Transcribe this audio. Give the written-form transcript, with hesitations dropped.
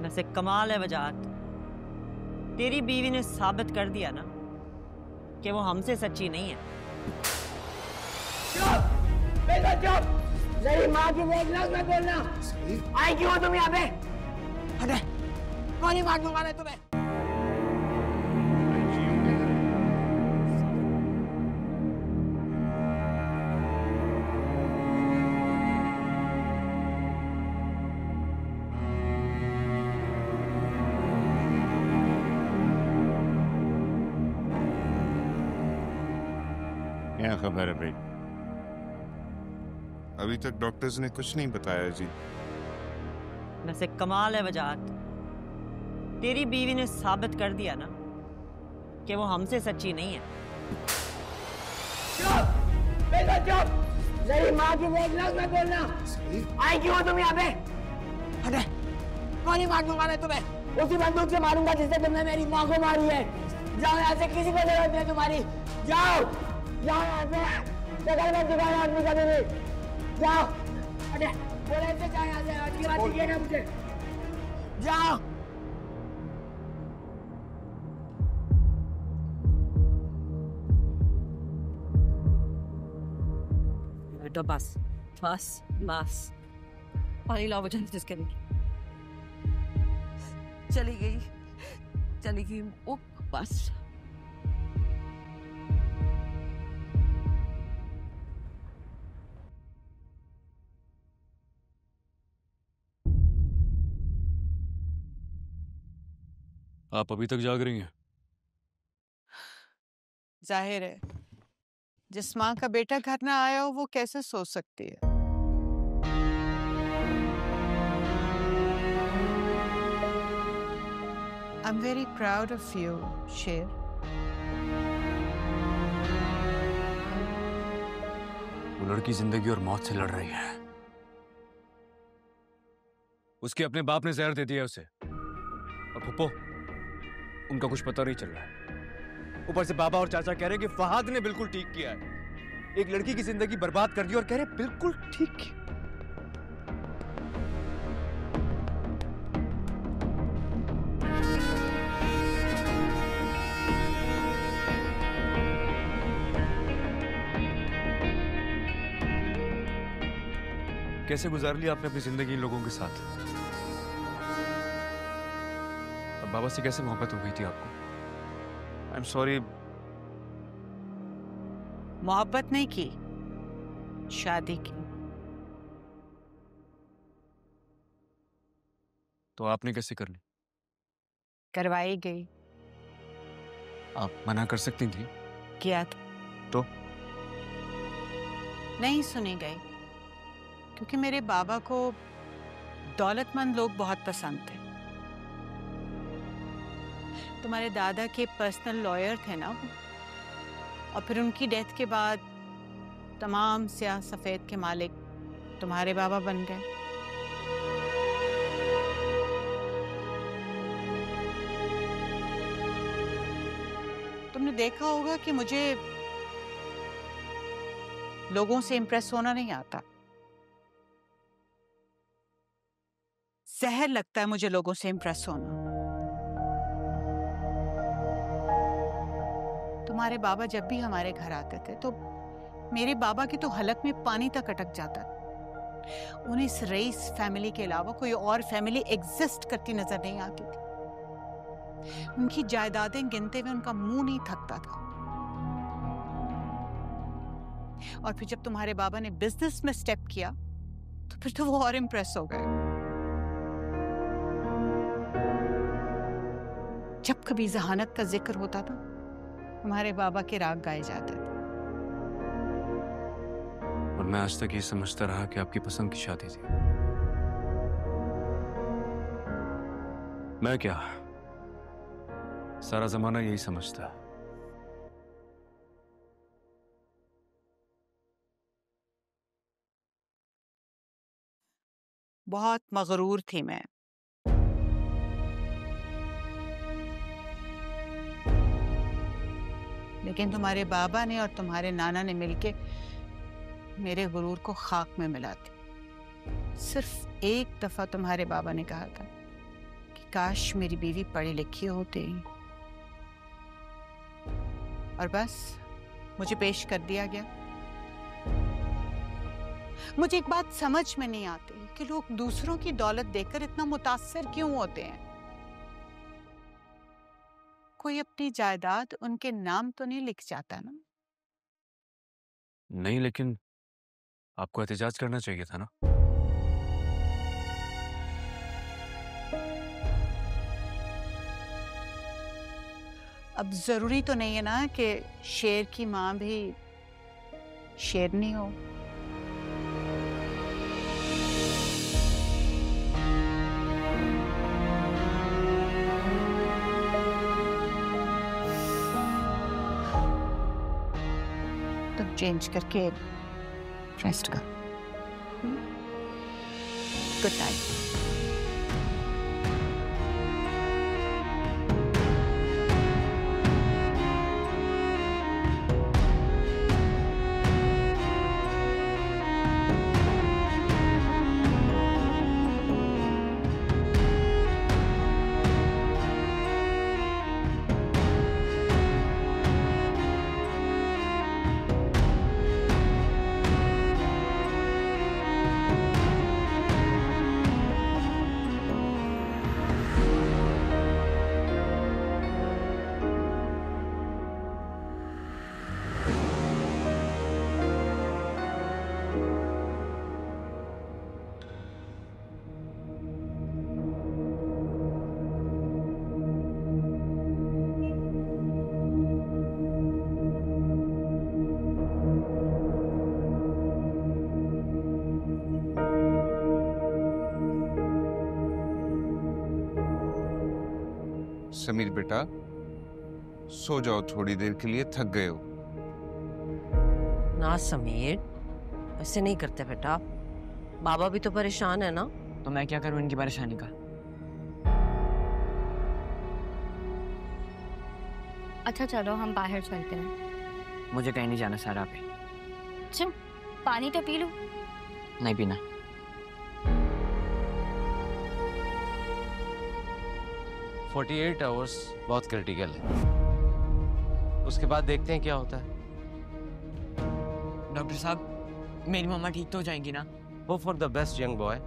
वैसे कमाल है वजाहत, तेरी बीवी ने साबित कर दिया ना कि वो हमसे सच्ची नहीं है। चुप! बेटा चुप! मेरी माँ की एक लफ्ज़ मत बोलना। आई क्यों हो तुम यहाँ पे? अरे कौन ही मार दूंगा मैं तुम्हें? क्या खबर है भाई? अभी तक डॉक्टर्स ने कुछ नहीं बताया जी। वैसे कमाल है वजाहत, तेरी बीवी ने साबित कर दिया ना कि वो हमसे सच्ची नहीं है। चुप! बेटा चुप! मेरी माँ की एक लफ्ज़ मत बोलना। आई क्यों हो तुम यहाँ पे? अरे कौन ही मार दूंगा मैं तुम्हें? उसी बंदूक से मारूंगा जिससे तुमने मेरी माँ को मारी है। जाओ यहाँ से, किसी को जरूरत नहीं तुम्हारी। जाओ जाओ यहाँ से, शक्ल मत दिखाना आदमी कभी भी। जाओ। अरे बोले से जाओ यहाँ से, आज की बात ठीक है ना मुझे? जाओ। बेटा बस बस बस, पानी लाओ वजह जिसके लिए चली गई ओ बस। आप अभी तक जाग रही हैं? जाहिर है, जिस माँ का बेटा घर ना आया हो वो कैसे सो सकती है? I'm very proud of you, शेर। वो लड़की जिंदगी और मौत से लड़ रही है। उसके अपने बाप ने जहर दे दिया उसे, और फुप्पो उनका कुछ पता नहीं चल रहा है। ऊपर से बाबा और चाचा कह रहे हैं कि फहाद ने बिल्कुल ठीक किया है। एक लड़की की जिंदगी बर्बाद कर दी और कह रहे बिल्कुल ठीक किया। कैसे गुजार लिया आपने अपनी जिंदगी इन लोगों के साथ? अब बाबा से कैसे मोहब्बत हो गई थी आपको? I am sorry. मोहब्बत नहीं की, शादी की। तो आपने कैसे कर ली? करवाई गई। आप मना कर सकती थी। किया था तो नहीं सुनी गई, क्योंकि मेरे बाबा को दौलतमंद लोग बहुत पसंद थे। तुम्हारे दादा के पर्सनल लॉयर थे ना वो, और फिर उनकी डेथ के बाद तमाम स्याह सफेद के मालिक तुम्हारे बाबा बन गए। तुमने देखा होगा कि मुझे लोगों से इंप्रेस होना नहीं आता। जहर लगता है मुझे लोगों से इंप्रेस होना। तुम्हारे बाबा जब भी हमारे घर आते थे तो मेरे बाबा की तो हलक में पानी तक अटक जाता था। उन्हें इस रईस फैमिली के अलावा कोई और फैमिली एग्जिस्ट करती नजर नहीं आती थी। उनकी जायदादें गिनते हुए उनका मुंह नहीं थकता था। और फिर जब तुम्हारे बाबा ने बिजनेस में स्टेप किया तो फिर तो वो और इम्प्रेस हो गए। जब कभी जहानत का जिक्र होता था, हमारे बाबा के राग गाए जाते थे। और मैं आज तक ये समझता रहा कि आपकी पसंद की शादी थी। मैं क्या, सारा जमाना यही समझता। बहुत मगरूर थी मैं। लेकिन तुम्हारे बाबा ने और तुम्हारे नाना ने मिलके मेरे गुरूर को खाक में मिला दी। सिर्फ एक दफा तुम्हारे बाबा ने कहा था कि काश मेरी बीवी पढ़ी लिखी होती और बस मुझे पेश कर दिया गया। मुझे एक बात समझ में नहीं आती कि लोग दूसरों की दौलत देखकर इतना मुतासिर क्यों होते हैं। कोई अपनी जायदाद उनके नाम तो नहीं लिख जाता ना? नहीं, लेकिन आपको एहतजाज करना चाहिए था ना। अब जरूरी तो नहीं है ना कि शेर की मां भी शेरनी हो। तुम चेंज करके रेस्ट कर। Good night. समीर बेटा, सो जाओ थोड़ी देर के लिए, थक गए हो। ना समीर, ऐसे नहीं करते बेटा, बाबा भी तो परेशान है ना। तो मैं क्या करूं इनकी परेशानी का? अच्छा चलो हम बाहर चलते हैं। मुझे कहीं नहीं जाना सारा पे। चल पानी तो पी लो। नहीं पीना। $48 आवर्स बहुत क्रिटिकल है, उसके बाद देखते हैं क्या होता है। डॉक्टर साहब, मेरी मम्मा ठीक तो हो जाएंगी ना? Hope for the best young boy.